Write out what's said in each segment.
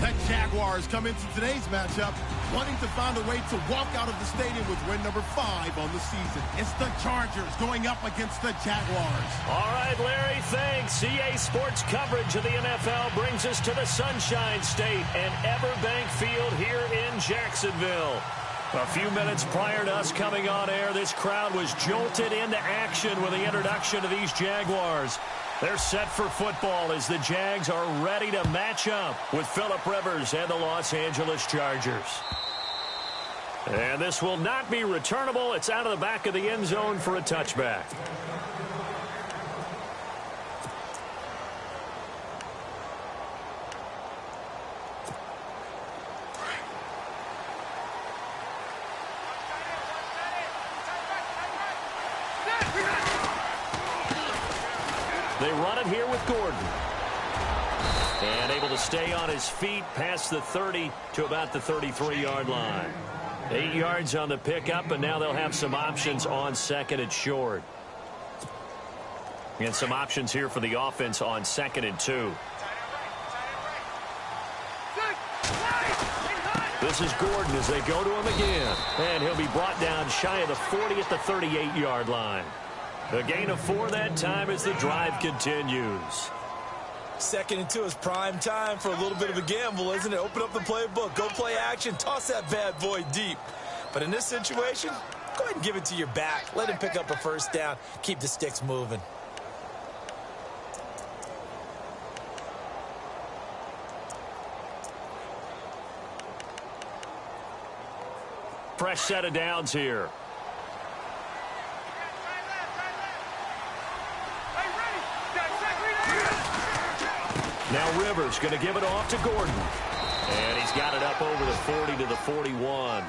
The Jaguars come into today's matchup wanting to find a way to walk out of the stadium with win number 5 on the season. It's the Chargers going up against the Jaguars. All right, Larry, thanks. EA Sports coverage of the NFL brings us to the Sunshine State and Everbank Field here in Jacksonville. A few minutes prior to us coming on air, this crowd was jolted into action with the introduction of these Jaguars. They're set for football as the Jags are ready to match up with Phillip Rivers and the Los Angeles Chargers. And this will not be returnable. It's out of the back of the end zone for a touchback. They run it here with Gordon. And able to stay on his feet past the 30 to about the 33-yard line. 8 yards on the pickup, and now they'll have some options on second and short. And some options here for the offense on 2nd and 2. This is Gordon as they go to him again. And he'll be brought down shy of the 40 at the 38-yard line. A gain of 4 that time as the drive continues. 2nd and 2 is prime time for a little bit of a gamble, isn't it? Open up the playbook, go play action, toss that bad boy deep. But in this situation, go ahead and give it to your back. Let him pick up a first down. Keep the sticks moving. Fresh set of downs here. Now Rivers going to give it off to Gordon. And he's got it up over the 40 to the 41.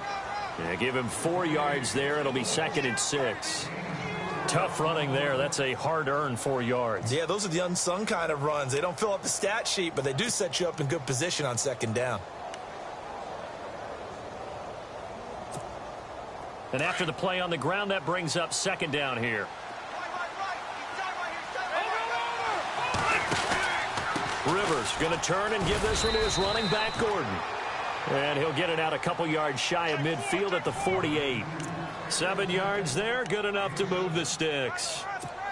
Yeah, give him 4 yards there. It'll be 2nd and 6. Tough running there. That's a hard-earned 4 yards. Yeah, those are the unsung kind of runs. They don't fill up the stat sheet, but they do set you up in good position on 2nd down. And after the play on the ground, that brings up 2nd down here. Rivers going to turn and give this one to his running back, Gordon. And he'll get it out a couple yards shy of midfield at the 48. 7 yards there, good enough to move the sticks.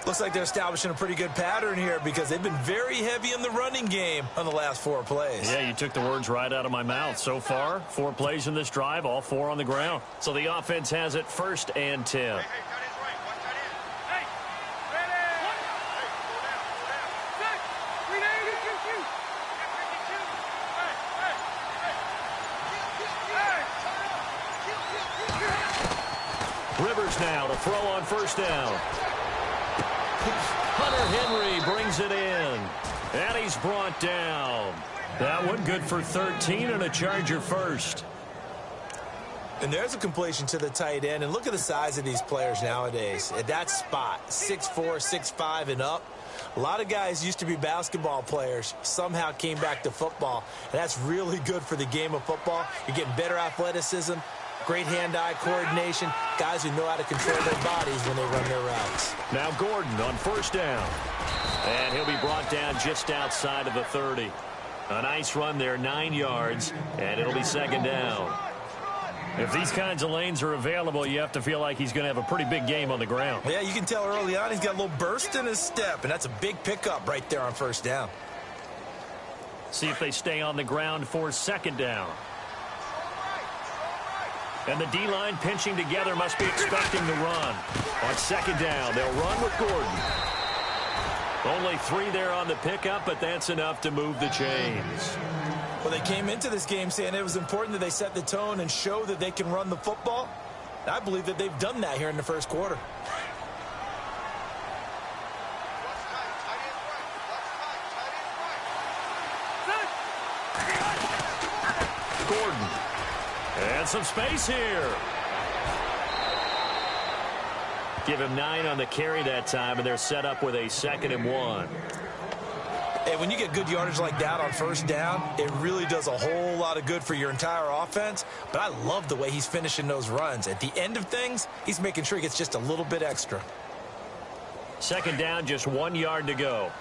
Looks like they're establishing a pretty good pattern here because they've been very heavy in the running game on the last 4 plays. Yeah, you took the words right out of my mouth. So far, 4 plays in this drive, all 4 on the ground. So the offense has it 1st and 10. Rivers now to throw on 1st down. Hunter Henry brings it in. And he's brought down. That one good for 13 and a Charger first. And there's a completion to the tight end. And look at the size of these players nowadays. At that spot, 6'4", 6'5", and up. A lot of guys used to be basketball players, somehow came back to football. And that's really good for the game of football. You're getting better athleticism, great hand-eye coordination, guys who know how to control their bodies when they run their routes. Now Gordon on 1st down. And he'll be brought down just outside of the 30. A nice run there, 9 yards, and it'll be 2nd down. If these kinds of lanes are available, you have to feel like he's going to have a pretty big game on the ground. Yeah, you can tell early on he's got a little burst in his step, and that's a big pickup right there on 1st down. See if they stay on the ground for 2nd down. And the D-line pinching together must be expecting the run. On 2nd down, they'll run with Gordon. Only 3 there on the pickup, but that's enough to move the chains. Well, they came into this game saying it was important that they set the tone and show that they can run the football. And I believe that they've done that here in the 1st quarter. Gordon. And some space here. Give him 9 on the carry that time, and they're set up with a 2nd and 1. Hey, when you get good yardage like that on 1st down, it really does a whole lot of good for your entire offense. But I love the way he's finishing those runs. At the end of things, he's making sure he gets just a little bit extra. 2nd down, just 1 yard to go.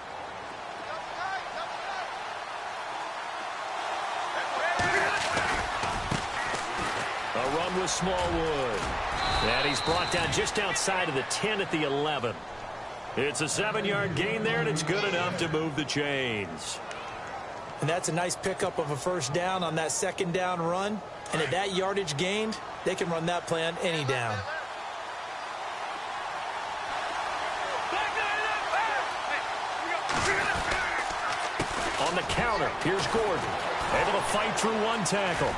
They'll run with Smallwood. And he's brought down just outside of the 10 at the 11. It's a 7-yard gain there, and it's good enough to move the chains. And that's a nice pickup of a first down on that second down run. And at that yardage gained, they can run that play on any down. On the counter, here's Gordon. Able to fight through one tackle.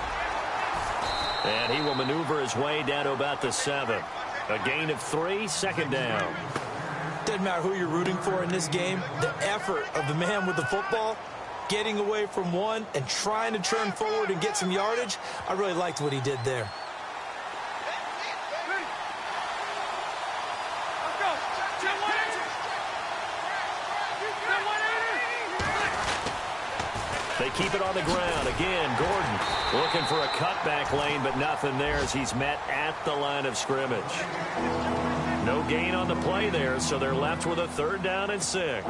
And he will maneuver his way down to about the 7. A gain of 3, second down. Doesn't matter who you're rooting for in this game. The effort of the man with the football, getting away from one and trying to turn forward and get some yardage, I really liked what he did there. They keep it on the ground. Again, Gordon looking for a cutback lane, but nothing there as he's met at the line of scrimmage. No gain on the play there, so they're left with a 3rd down and 6.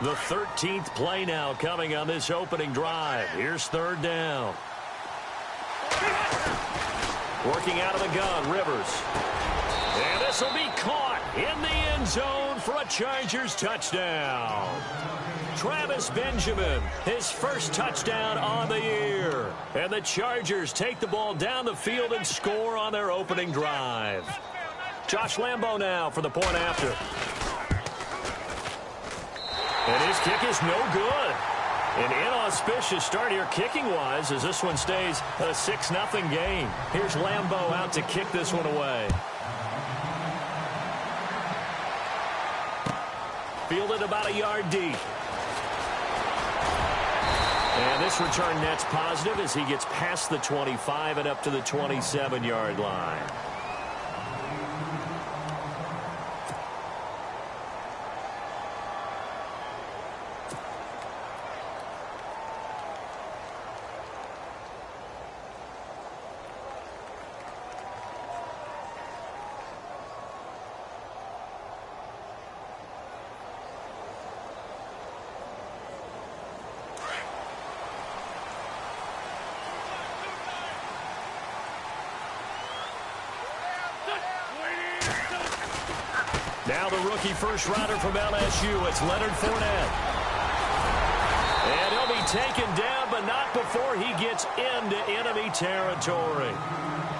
The 13th play now coming on this opening drive. Here's 3rd down. Working out of the gun, Rivers. And this will be caught in the end zone for a Chargers touchdown. Travis Benjamin, his first touchdown on the year. And the Chargers take the ball down the field and score on their opening drive. Josh Lambo now for the point after. And his kick is no good. An inauspicious start here kicking-wise as this one stays a 6-0 game. Here's Lambo out to kick this one away. Fielded about a yard deep. And this return net's positive as he gets past the 25 and up to the 27-yard line. Now the rookie first rounder from LSU, it's Leonard Fournette. And he'll be taken down, but not before he gets into enemy territory.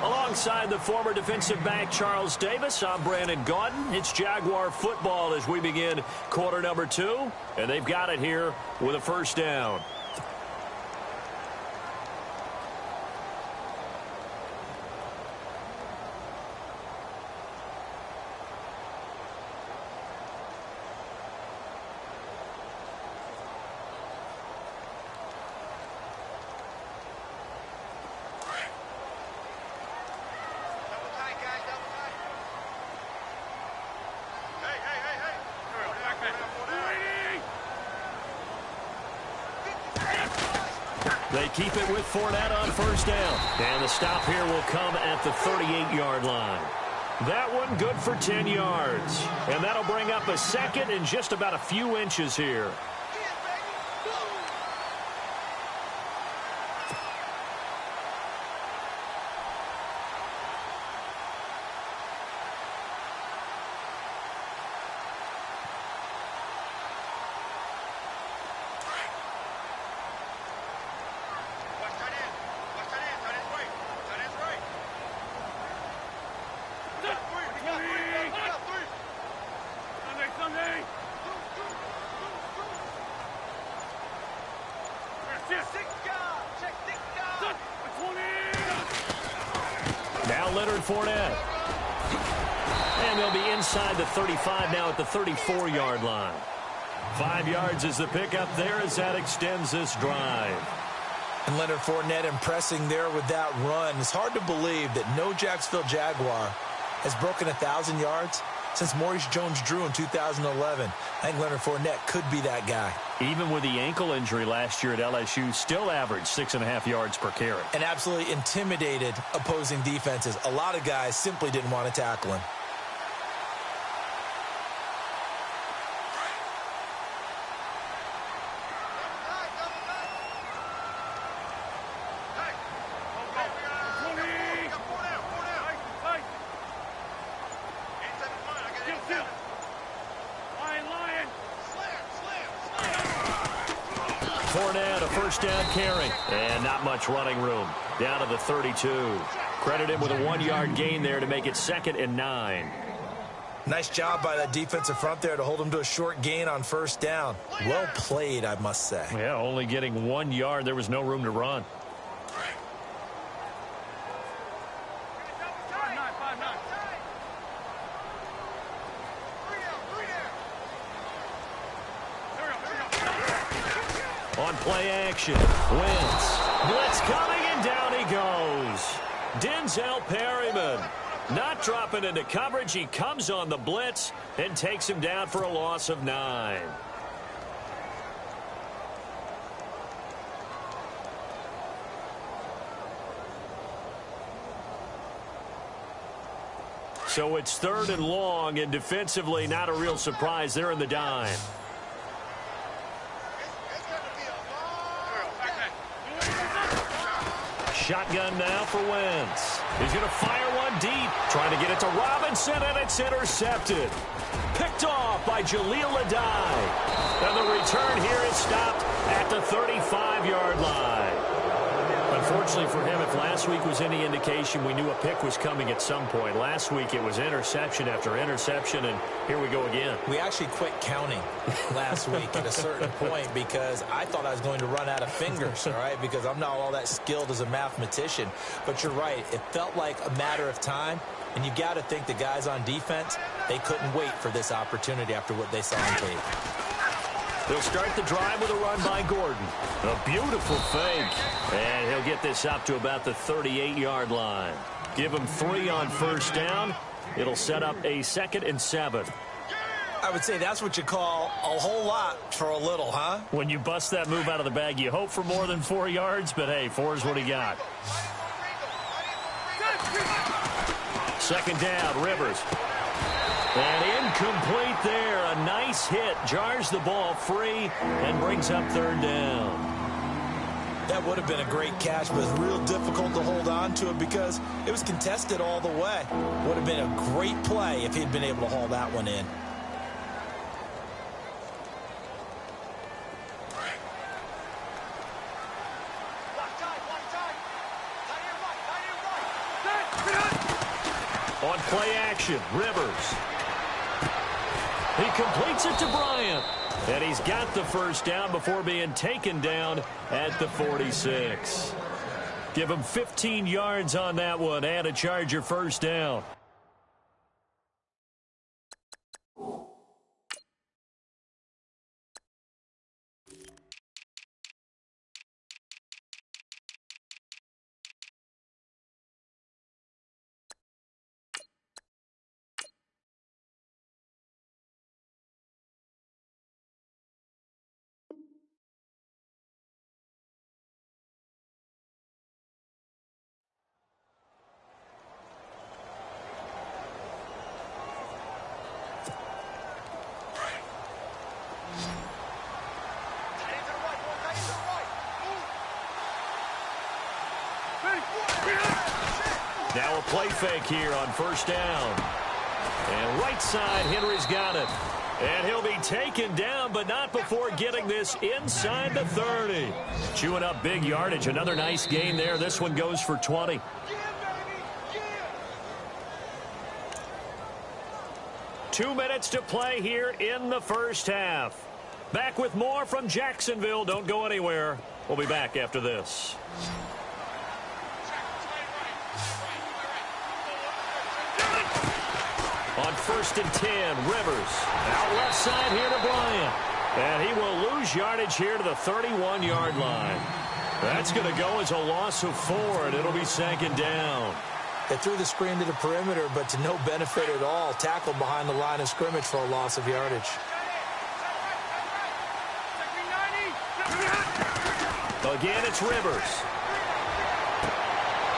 Alongside the former defensive back Charles Davis, I'm Brandon Gaudin. It's Jaguar football as we begin quarter number 2. And they've got it here with a first down. They keep it with Fournette on first down. And the stop here will come at the 38-yard line. That one good for 10 yards. And that'll bring up a second and just about a few inches here. Now Leonard Fournette. And they'll be inside the 35 now at the 34-yard line. 5 yards is the pickup there as that extends this drive. And Leonard Fournette impressing there with that run. It's hard to believe that no Jacksonville Jaguar has broken 1,000 yards since Maurice Jones-Drew in 2011. I think Leonard Fournette could be that guy. Even with the ankle injury last year at LSU, still averaged 6.5 yards per carry. And absolutely intimidated opposing defenses. A lot of guys simply didn't want to tackle him. Fournette, a first down carry. And not much running room. Down to the 32. Credit him with a 1-yard gain there to make it 2nd and 9. Nice job by that defensive front there to hold him to a short gain on first down. Well played, I must say. Yeah, only getting 1 yard. There was no room to run. On play action, Wentz. Blitz coming, and down he goes. Denzel Perryman not dropping into coverage. He comes on the blitz and takes him down for a loss of 9. So it's 3rd and long, and defensively not a real surprise. They're in the dime. Shotgun now for Wentz. He's going to fire one deep. Trying to get it to Robinson, and it's intercepted. Picked off by Jaleel Adai. And the return here is stopped at the 35-yard line. Unfortunately for him, if last week was any indication, we knew a pick was coming at some point. Last week it was interception after interception, and here we go again. We actually quit counting last week at a certain point because I thought I was going to run out of fingers, all right, because I'm not all that skilled as a mathematician. But you're right. It felt like a matter of time, and you got to think the guys on defense, they couldn't wait for this opportunity after what they saw on tape. They'll start the drive with a run by Gordon. A beautiful fake. And he'll get this up to about the 38-yard line. Give him 3 on first down. It'll set up a 2nd and 7. I would say that's what you call a whole lot for a little, huh? When you bust that move out of the bag, you hope for more than 4 yards, but hey, 4 is what he got. 2nd down, Rivers. And incomplete there. A nice hit. Jars the ball free and brings up 3rd down. That would have been a great catch, but it's real difficult to hold on to it because it was contested all the way. Would have been a great play if he'd been able to haul that one in. On play action, Rivers. He completes it to Bryant. And he's got the first down before being taken down at the 46. Give him 15 yards on that one and a Charger first down. Now a play fake here on first down. And right side, Henry's got it. And he'll be taken down, but not before getting this inside the 30. Chewing up big yardage. Another nice gain there. This one goes for 20. Two minutes to play here in the first half. Back with more from Jacksonville. Don't go anywhere. We'll be back after this. On 1st and 10, Rivers. Out left side here to Bryant. And he will lose yardage here to the 31-yard line. That's going to go as a loss of 4, and it'll be 2nd down. They threw the screen to the perimeter, but to no benefit at all. Tackled behind the line of scrimmage for a loss of yardage. Again, it's Rivers.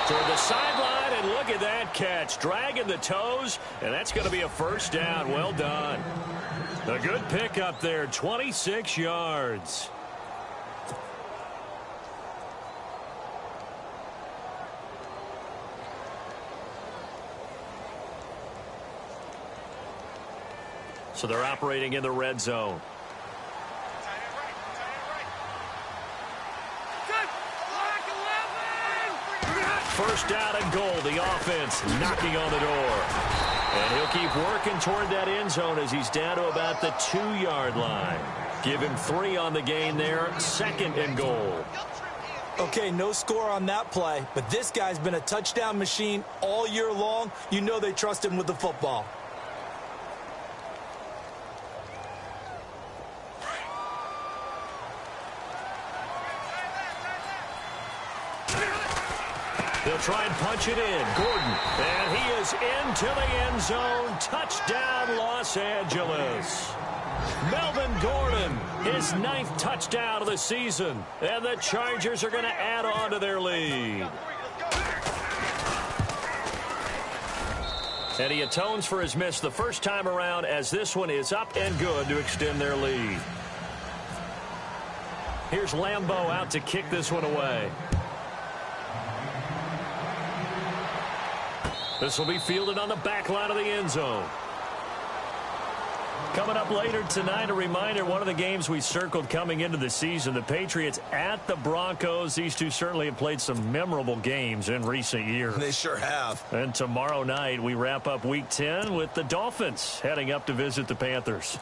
Toward the sideline, and look at that catch. Dragging the toes, and that's going to be a first down. Well done. A good pickup there, 26 yards. So they're operating in the red zone. first down and goal. The offense knocking on the door. And he'll keep working toward that end zone as he's down to about the 2-yard line. Give him 3 on the game there. 2nd and goal. Okay, no score on that play, but this guy's been a touchdown machine all year long. You know they trust him with the football. They'll try and punch it in. Gordon. And he is into the end zone. Touchdown, Los Angeles. Melvin Gordon, his 9th touchdown of the season. And the Chargers are going to add on to their lead. And he atones for his miss the first time around as this one is up and good to extend their lead. Here's Lambeau out to kick this one away. This will be fielded on the back line of the end zone. Coming up later tonight, a reminder, one of the games we circled coming into the season, the Patriots at the Broncos. These two certainly have played some memorable games in recent years. They sure have. And tomorrow night, we wrap up Week 10 with the Dolphins heading up to visit the Panthers.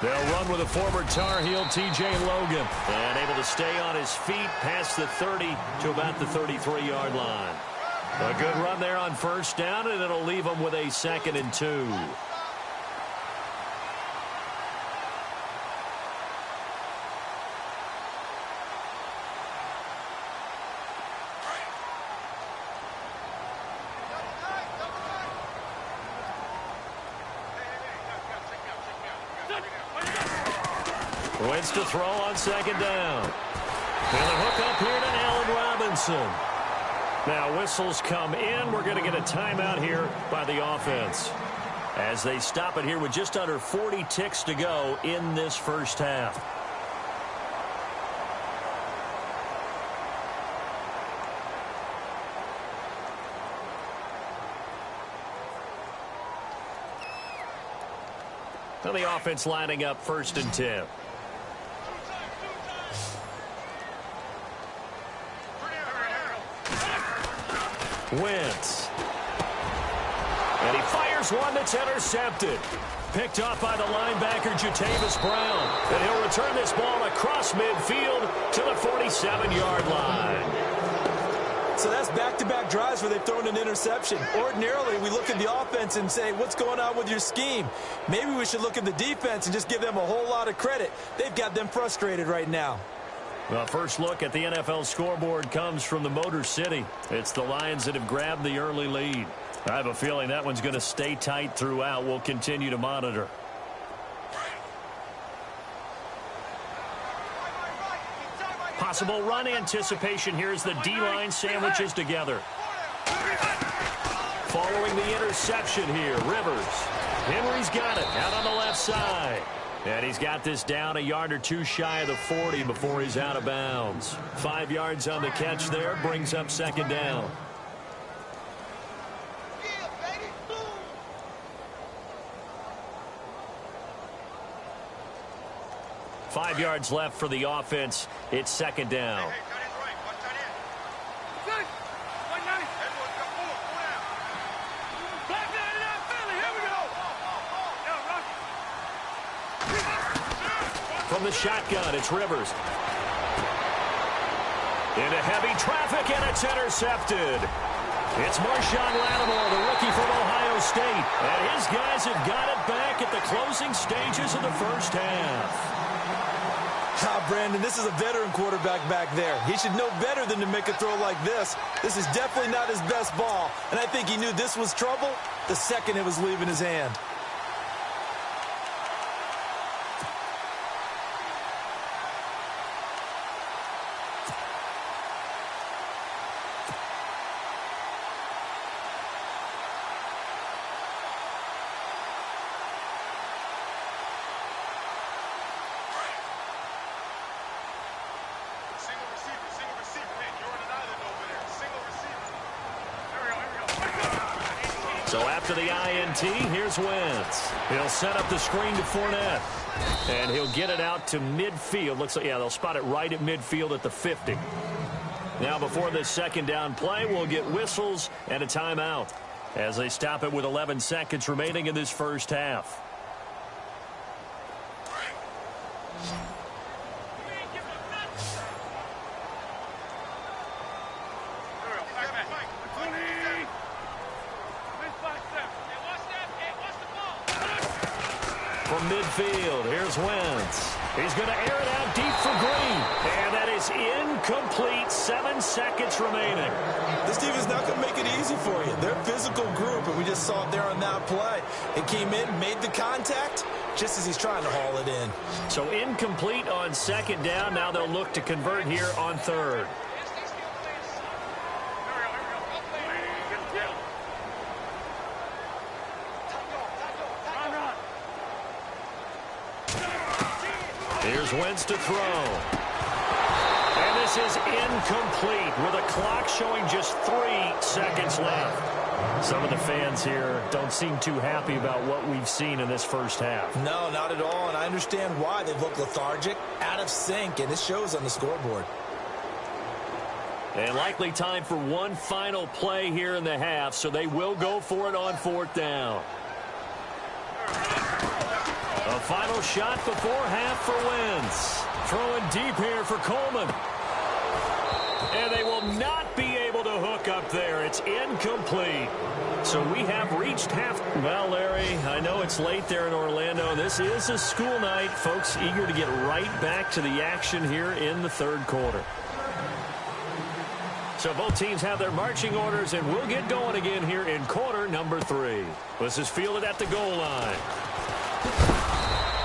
They'll run with a former Tar Heel, T.J. Logan. And able to stay on his feet past the 30 to about the 33-yard line. A good run there on first down, and it'll leave them with a 2nd and 2. Wentz to throw on 2nd down. And a hook up here to Allen Robinson. Now whistles come in. We're going to get a timeout here by the offense as they stop it here with just under 40 ticks to go in this first half. Now the offense lining up 1st and 10. Wentz. And he fires one that's intercepted. Picked off by the linebacker, Jatavis Brown. And he'll return this ball across midfield to the 47-yard line. So that's back-to-back drives where they've thrown an interception. Ordinarily, we look at the offense and say, what's going on with your scheme? Maybe we should look at the defense and just give them a whole lot of credit. They've got them frustrated right now. Well, first look at the NFL scoreboard comes from the Motor City. It's the Lions that have grabbed the early lead. I have a feeling that one's going to stay tight throughout. We'll continue to monitor. Possible run anticipation here as the D-line sandwiches together. Following the interception here, Rivers. Henry's got it out on the left side. And he's got this down a yard or two shy of the 40 before he's out of bounds. 5 yards on the catch there, brings up 2nd down. Five yards left for the offense. It's 2nd down. From the shotgun, it's Rivers. Into heavy traffic, and it's intercepted. It's Marshawn Lattimore, the rookie from Ohio State. And his guys have got it back at the closing stages of the first half. Brandon, this is a veteran quarterback back there. He should know better than to make a throw like this. This is definitely not his best ball. And I think he knew this was trouble the second it was leaving his hand. So after the INT, here's Wentz. He'll set up the screen to Fournette. And he'll get it out to midfield. Looks like, yeah, they'll spot it right at midfield at the 50. Now before this second down play, we'll get whistles and a timeout as they stop it with 11 seconds remaining in this first half. From midfield, here's Wentz. He's going to air it out deep for Green. And that is incomplete. 7 seconds remaining. This defense is not going to make it easy for you. They're a physical group, and we just saw it there on that play. It came in, made the contact, just as he's trying to haul it in. So incomplete on second down. Now they'll look to convert here on third. Here's Wentz to throw. And this is incomplete with a clock showing just 3 seconds left. Some of the fans here don't seem too happy about what we've seen in this first half. No, not at all, and I understand why. They look lethargic, out of sync, and it shows on the scoreboard. And likely time for one final play here in the half, so they will go for it on fourth down. A final shot before half for Wentz. Throwing deep here for Coleman. And they will not be able to hook up there. It's incomplete. So we have reached half. Well, Larry, I know it's late there in Orlando. This is a school night. Folks eager to get right back to the action here in the third quarter. So both teams have their marching orders, and we'll get going again here in quarter number 3. This is fielded at the goal line.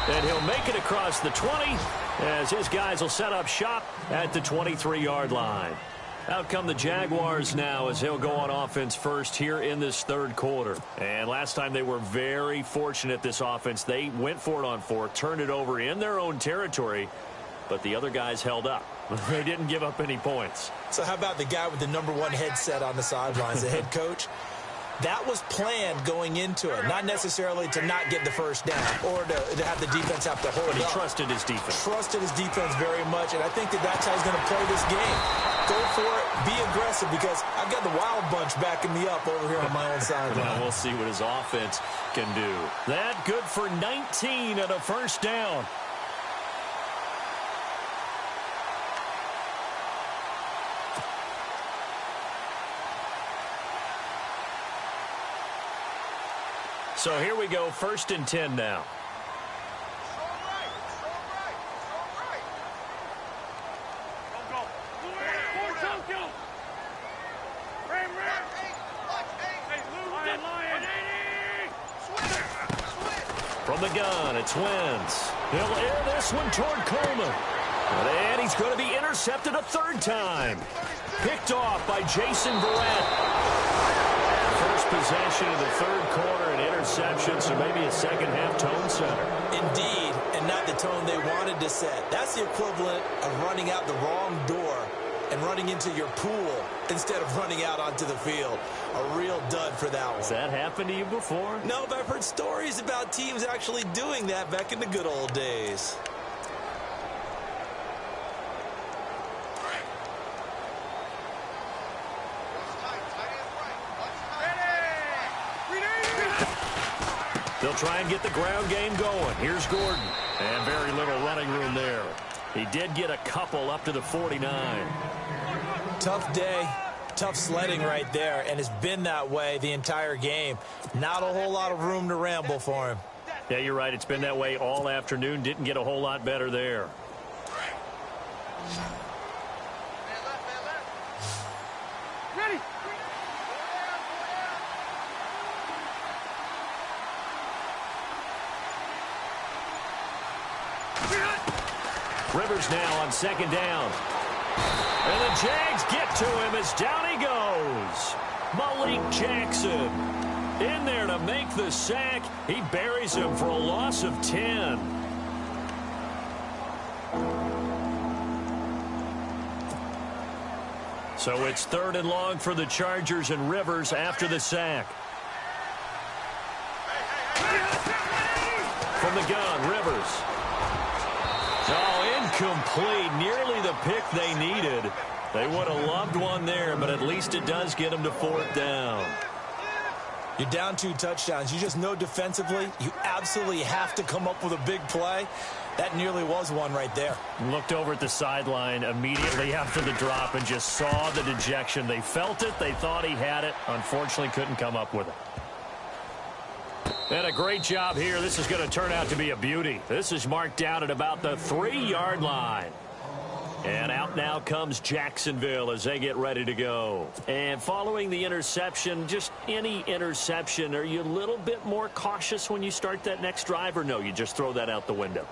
And he'll make it across the 20 as his guys will set up shop at the 23-yard line. Out come the Jaguars now as he'll go on offense first here in this third quarter. And last time they were very fortunate, this offense. They went for it on 4, turned it over in their own territory, but the other guys held up. They didn't give up any points. So how about the guy with the number 1 headset on the sidelines, the head coach? That was planned going into it, not necessarily to not get the first down or to have the defense have to hold But he up. trusted his defense. Trusted his defense very much, and I think that's how he's going to play this game. Go for it, be aggressive, because I've got the wild bunch backing me up over here on my own sideline. Now we'll see what his offense can do. That good for 19 and a first down. So here we go, 1st and 10 now. From the gun, it's Wentz. He'll air this one toward Coleman. And he's going to be intercepted a 3rd time. Picked off by Jason Verrett. First possession of the 3rd quarter, an interception, so maybe a second-half tone setter. Indeed, and not the tone they wanted to set. That's the equivalent of running out the wrong door and running into your pool instead of running out onto the field. A real dud for that one. Has that happened to you before? No, but I've heard stories about teams actually doing that back in the good old days. They'll try and get the ground game going. Here's Gordon. And very little running room there. He did get a couple up to the 49. Tough day, tough sledding right there, and it's been that way the entire game. Not a whole lot of room to ramble for him. Yeah, you're right. It's been that way all afternoon. Didn't get a whole lot better there. Ready. Rivers now on 2nd down. And the Jags get to him as down he goes. Malik Jackson in there to make the sack. He buries him for a loss of 10. So it's 3rd and long for the Chargers, and Rivers after the sack. gun, Rivers. Oh, incomplete. Nearly the pick they needed. They would have loved one there, but at least it does get them to 4th down. You're down 2 touchdowns. You just know defensively you absolutely have to come up with a big play. That nearly was one right there. Looked over at the sideline immediately after the drop and just saw the dejection. They felt it. They thought he had it. Unfortunately, couldn't come up with it. And a great job here. This is going to turn out to be a beauty. This is marked down at about the 3-yard line. And out now comes Jacksonville as they get ready to go. And following the interception, just any interception, are you a little bit more cautious when you start that next drive, or no, you just throw that out the window?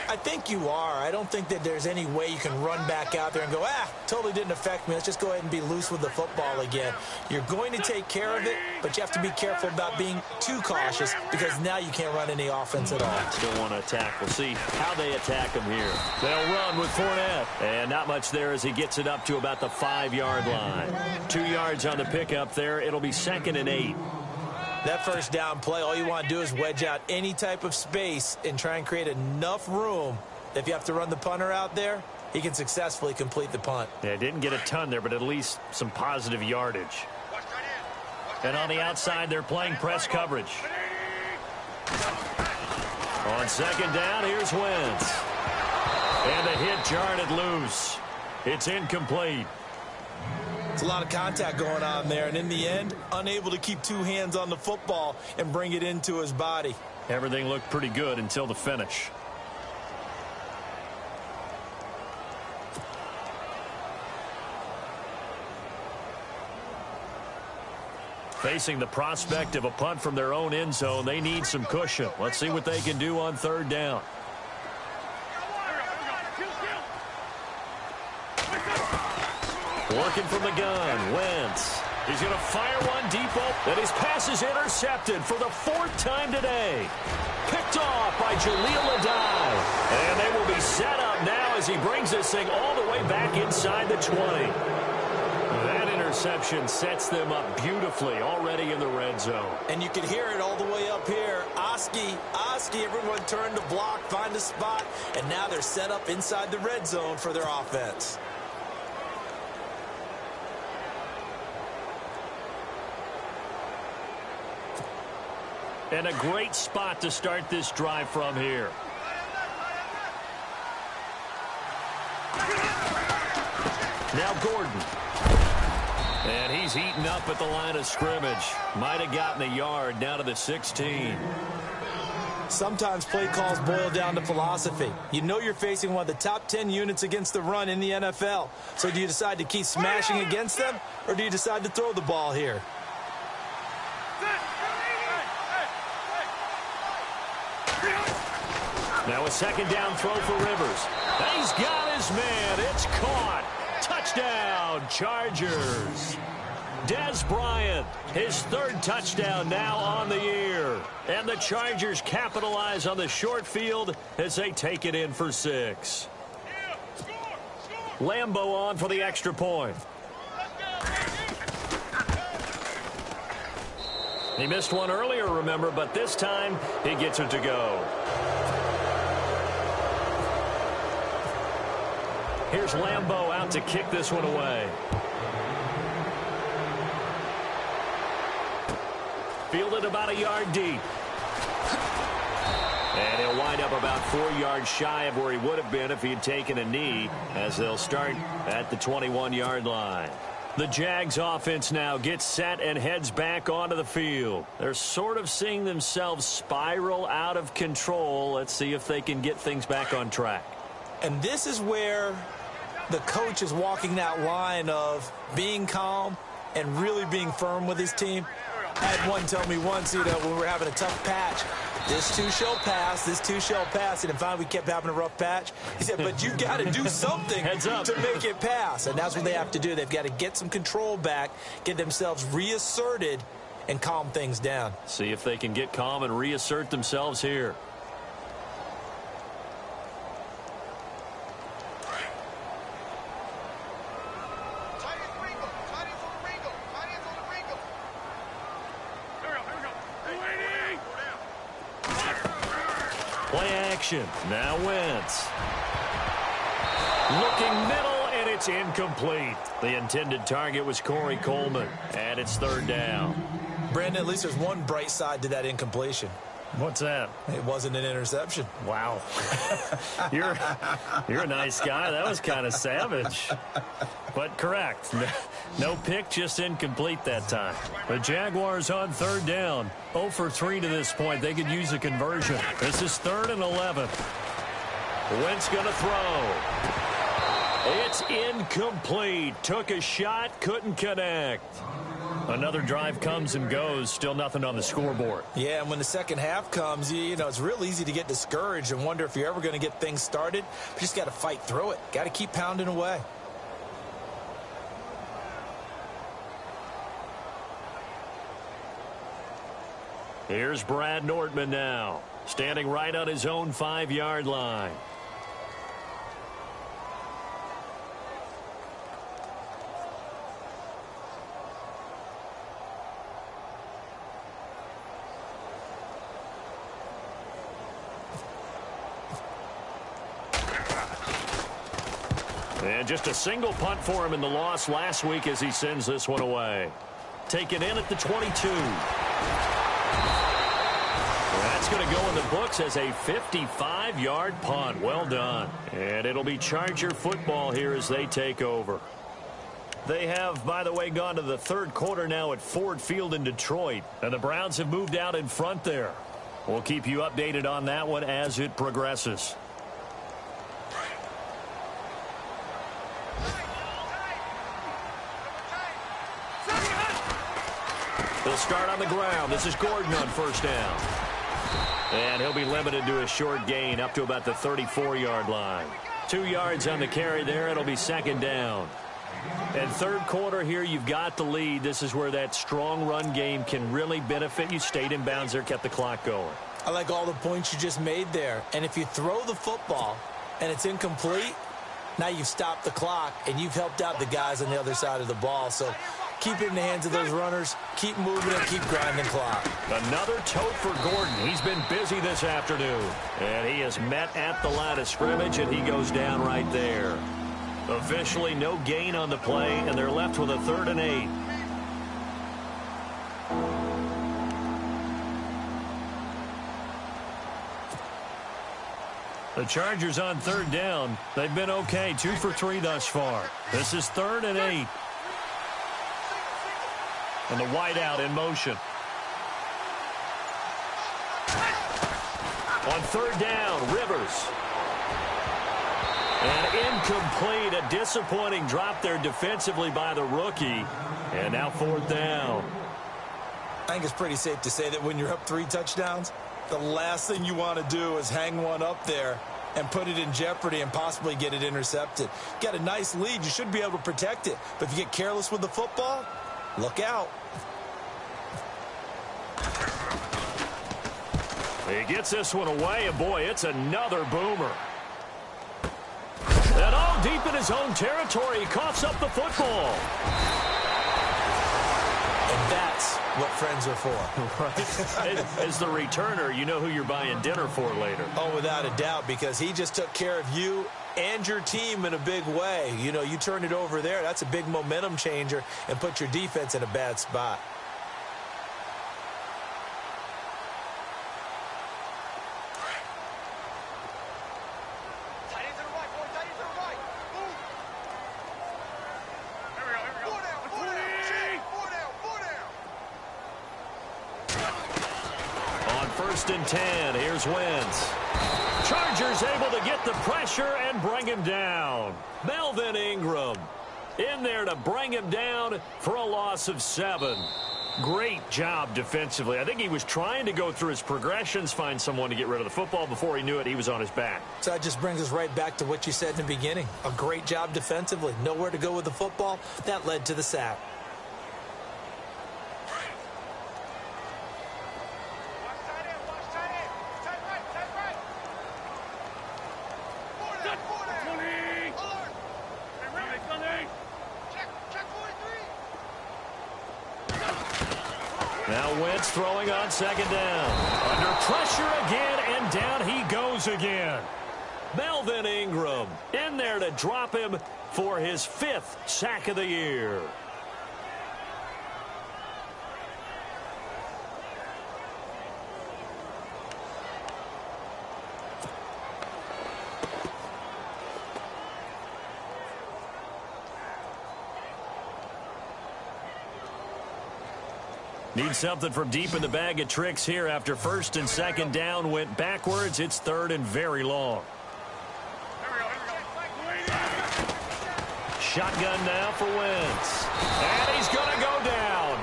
I think you are. I don't think that there's any way you can run back out there and go, totally didn't affect me. Let's just go ahead and be loose with the football again. You're going to take care of it, but you have to be careful about being too cautious because now you can't run any offense at all. Still want to attack. We'll see how they attack him here. They'll run with Fournette. And not much there as he gets it up to about the 5-yard line. 2 yards on the pickup there. It'll be 2nd and 8. That first down play, all you want to do is wedge out any type of space and try and create enough room that if you have to run the punter out there, he can successfully complete the punt. Yeah, didn't get a ton there, but at least some positive yardage. And on the outside, they're playing press coverage. On 2nd down, here's Wentz. And the hit jarred it loose. It's incomplete. It's a lot of contact going on there, and in the end, unable to keep 2 hands on the football and bring it into his body. Everything looked pretty good until the finish. Facing the prospect of a punt from their own end zone, they need some cushion. Let's see what they can do on 3rd down. Working from the gun, Wentz. He's going to fire one deep open. And his pass is intercepted for the 4th time today. Picked off by Jaleel Adai. And they will be set up now as he brings this thing all the way back inside the 20. That interception sets them up beautifully already in the red zone. And you can hear it all the way up here. Oski, everyone turned to block, find a spot, and now they're set up inside the red zone for their offense. And a great spot to start this drive from here. Now Gordon. And he's eaten up at the line of scrimmage. Might have gotten a yard down to the 16. Sometimes play calls boil down to philosophy. You know you're facing one of the top 10 units against the run in the NFL. So do you decide to keep smashing against them, or do you decide to throw the ball here? Now a 2nd down throw for Rivers. He's got his man. It's caught. Touchdown, Chargers. Dez Bryant, his 3rd touchdown now on the year. And the Chargers capitalize on the short field as they take it in for 6. Lambeau on for the extra point. He missed one earlier, remember, but this time he gets it to go. Here's Lambeau out to kick this one away. Fielded about a yard deep. And he'll wind up about 4 yards shy of where he would have been if he had taken a knee, as they'll start at the 21-yard line. The Jags offense now gets set and heads back onto the field. They're sort of seeing themselves spiral out of control. Let's see if they can get things back on track. And this is where the coach is walking that line of being calm and really being firm with his team. I had one tell me once, when we were having a tough patch, this too shall pass, this too shall pass. And finally, we kept having a rough patch. He said, but you got to do something to make it pass. And that's what they have to do. They've got to get some control back, get themselves reasserted, and calm things down. See if they can get calm and reassert themselves here. Play action. Now Wentz. Looking middle, and it's incomplete. The intended target was Corey Coleman, and it's third down. Brandon, at least there's one bright side to that incompletion. What's that? It wasn't an interception. Wow. You're a nice guy. That was kind of savage. But correct. No pick, just incomplete that time. The Jaguars on third down. 0 for 3 to this point. They could use a conversion. This is 3rd and 11. Wentz going to throw. It's incomplete. Took a shot, couldn't connect. Another drive comes and goes. Still nothing on the scoreboard. Yeah, and when the second half comes, you know, it's real easy to get discouraged and wonder if you're ever going to get things started. You just got to fight through it. Got to keep pounding away. Here's Brad Nordman now, standing right on his own 5-yard line. And just a single punt for him in the loss last week as he sends this one away. Taken in at the 22. That's going to go in the books as a 55-yard punt. Well done. And it'll be Charger football here as they take over. They have, by the way, gone to the third quarter now at Ford Field in Detroit. And the Browns have moved out in front there. We'll keep you updated on that one as it progresses. They'll start on the ground. This is Gordon on first down. And he'll be limited to a short gain up to about the 34-yard line. 2 yards on the carry there. It'll be second down. And third quarter here, you've got the lead. This is where that strong run game can really benefit you. Stayed in bounds there, kept the clock going. I like all the points you just made there. And if you throw the football and it's incomplete, now you've stopped the clock and you've helped out the guys on the other side of the ball. So keep it in the hands of those runners. Keep moving and keep grinding clock. Another tote for Gordon. He's been busy this afternoon. And he is met at the line of scrimmage, and he goes down right there. Officially no gain on the play, and they're left with a 3rd and 8. The Chargers on third down. They've been okay. 2 for 3 thus far. This is 3rd and 8. And the wideout in motion. On third down, Rivers. And incomplete. A disappointing drop there defensively by the rookie. And now 4th down. I think it's pretty safe to say that when you're up 3 touchdowns, the last thing you want to do is hang one up there and put it in jeopardy and possibly get it intercepted. Got a nice lead. You should be able to protect it. But if you get careless with the football, look out. He gets this one away, and boy, it's another boomer. And all deep in his own territory, he coughs up the football. And that's what friends are for. Right. As the returner, you know who you're buying dinner for later. Oh, without a doubt, because he just took care of you and your team in a big way. You know, you turn it over there, that's a big momentum changer and put your defense in a bad spot. And 10. Here's Wentz. Chargers able to get the pressure and bring him down. Melvin Ingram in there to bring him down for a loss of 7. Great job defensively. I think he was trying to go through his progressions, find someone to get rid of the football. Before he knew it, he was on his back. So that just brings us right back to what you said in the beginning. A great job defensively. Nowhere to go with the football. That led to the sack. Now Wentz throwing on second down. Under pressure again, And down he goes again. Melvin Ingram in there to drop him for his 5th sack of the year. Need something from deep in the bag of tricks here after 1st and 2nd down went backwards. It's 3rd and very long. Shotgun now for Wentz. And he's going to go down.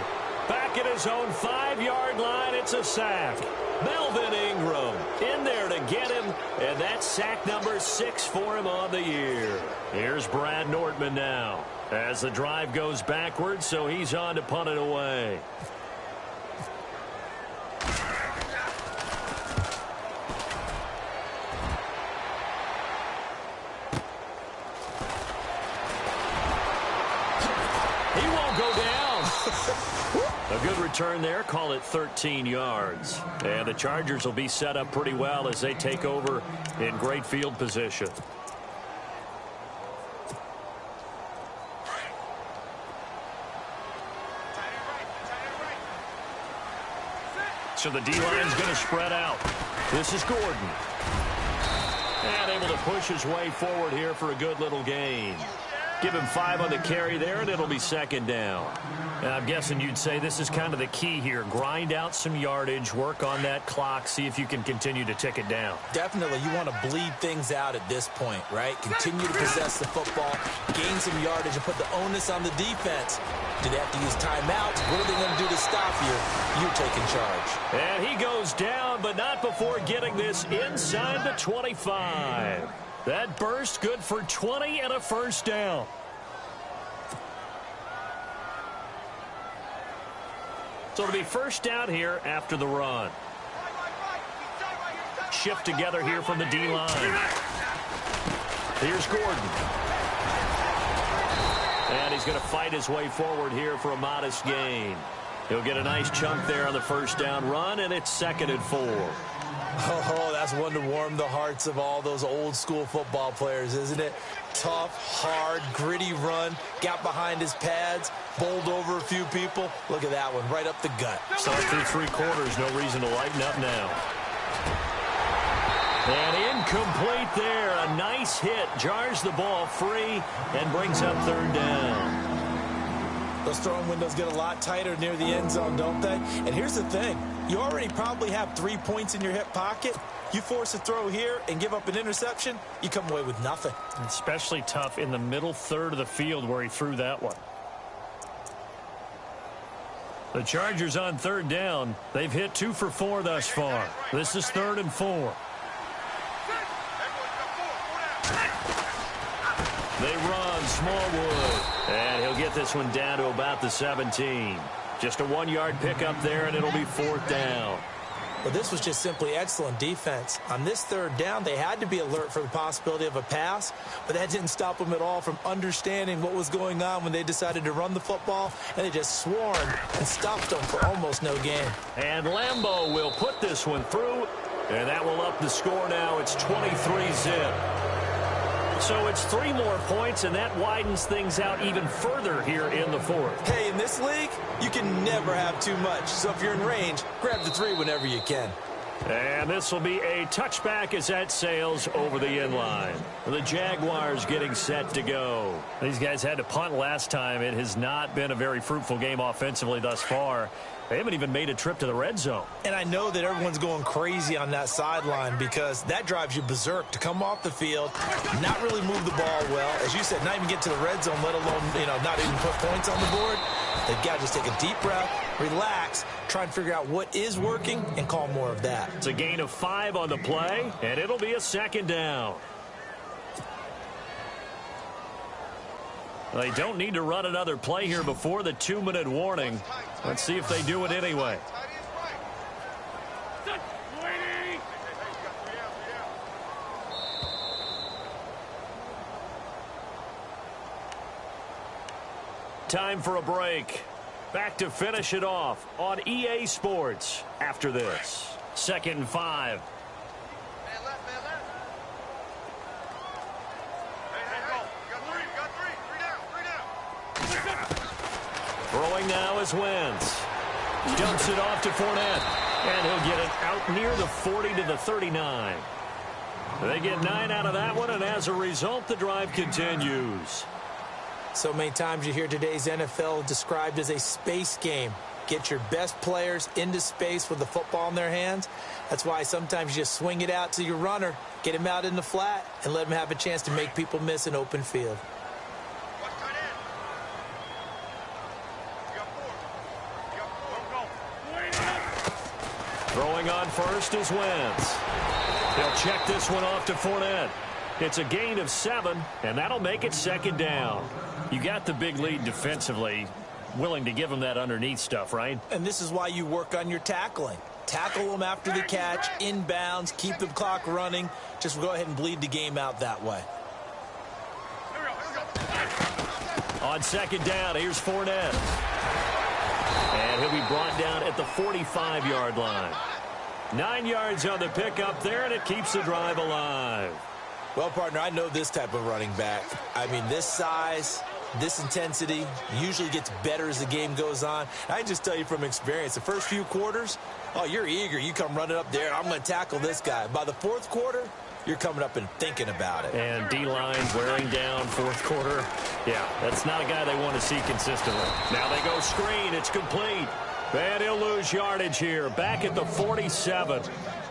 Back at his own 5-yard line, it's a sack. Melvin Ingram in there to get him, and that's sack number 6 for him on the year. Here's Brad Nortman now as the drive goes backwards, so he's on to punt it away. A good return there. Call it 13 yards. And the Chargers will be set up pretty well as they take over in great field position. So the D-line's going to spread out. This is Gordon. And able to push his way forward here for a good little gain. Give him 5 on the carry there, and it'll be 2nd down. And I'm guessing you'd say this is kind of the key here. Grind out some yardage, work on that clock, see if you can continue to tick it down. Definitely. You want to bleed things out at this point, right? Continue to possess the football, gain some yardage, and put the onus on the defense. Do they have to use timeouts? What are they going to do to stop you? You're taking charge. And he goes down, but not before getting this inside the 25. That burst good for 20 and a 1st down. So it'll be 1st down here after the run. Shift together here from the D-line. Here's Gordon. And he's going to fight his way forward here for a modest gain. He'll get a nice chunk there on the 1st down run, and it's 2nd and 4. Oh, that's one to warm the hearts of all those old-school football players, isn't it? Tough, hard, gritty run, got behind his pads, bowled over a few people. Look at that one, right up the gut. Start through 3 quarters, no reason to lighten up now. And incomplete there. A nice hit, jars the ball free, and brings up 3rd down. Those throwing windows get a lot tighter near the end zone, don't they? And here's the thing. You already probably have 3 points in your hip pocket. You force a throw here and give up an interception, you come away with nothing. Especially tough in the middle 3rd of the field where he threw that one. The Chargers on 3rd down. They've hit 2 for 4 thus far. This is 3rd and 4. They run Smallwood. And he'll get this one down to about the 17. Just a 1-yard pickup there, and it'll be 4th down. Well, this was just simply excellent defense. On this 3rd down, they had to be alert for the possibility of a pass, but that didn't stop them at all from understanding what was going on when they decided to run the football, and they just swarmed and stopped them for almost no gain. And Lambeau will put this one through, and that will up the score now. It's 23-zip. So it's 3 more points, and that widens things out even further here in the 4th. Hey, in this league, you can never have too much. So if you're in range, grab the 3 whenever you can. And this will be a touchback as that sails over the end line. The Jaguars getting set to go. These guys had to punt last time. It has not been a very fruitful game offensively thus far. They haven't even made a trip to the red zone. And I know that everyone's going crazy on that sideline because that drives you berserk to come off the field, not really move the ball well. As you said, not even get to the red zone, let alone, not even put points on the board. They've got to just take a deep breath, relax, try and figure out what is working, and call more of that. It's a gain of 5 on the play, and it'll be a 2nd down. They don't need to run another play here before the 2-minute warning. Let's see if they do it anyway. Time for a break. Back to finish it off on EA Sports after this. 2nd and 5. Throwing now is Wentz. Dumps it off to Fournette. And he'll get it out near the 40 to the 39. They get 9 out of that one, and as a result, the drive continues. So many times you hear today's NFL described as a space game. Get your best players into space with the football in their hands. That's why sometimes you just swing it out to your runner, get him out in the flat, and let him have a chance to make people miss an open field. Throwing on first is Wentz. He'll check this one off to Fournette. It's a gain of 7, and that'll make it second down. You got the big lead defensively. Willing to give him that underneath stuff, right? And this is why you work on your tackling. Tackle them after the catch, inbounds, keep the clock running. Just go ahead and bleed the game out that way. On second down, here's Fournette. And he'll be brought down at the 45-yard line. 9 yards on the pickup there, and it keeps the drive alive. Well, partner, I know this type of running back. I mean, this size, this intensity usually gets better as the game goes on. I can just tell you from experience, the first few quarters, oh, you're eager. You come running up there, I'm going to tackle this guy. By the fourth quarter, you're coming up and thinking about it. And D-line wearing down fourth quarter. Yeah, that's not a guy they want to see consistently. Now they go screen. It's complete. And he'll lose yardage here. Back at the 47.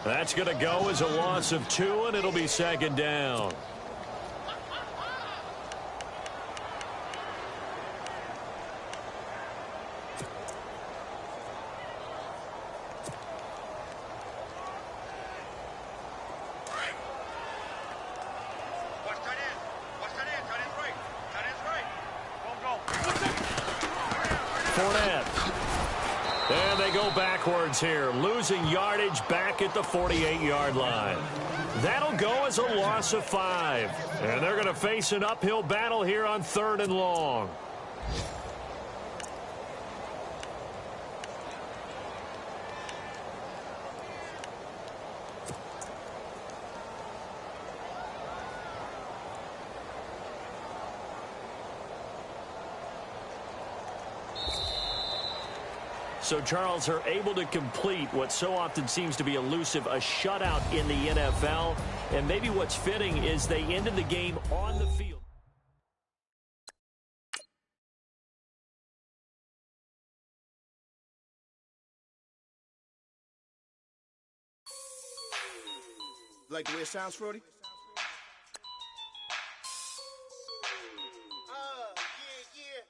That's going to go as a loss of 2, and it'll be second down. And they go backwards here, losing yardage back at the 48-yard line. That'll go as a loss of 5. And they're going to face an uphill battle here on 3rd and long. So Charles are able to complete what so often seems to be elusive, a shutout in the NFL. And maybe what's fitting is they ended the game on the field. Like the way it sounds, Frody? Yeah.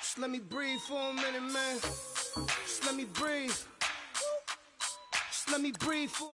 Just let me breathe for a minute, man. Just let me breathe. Just let me breathe for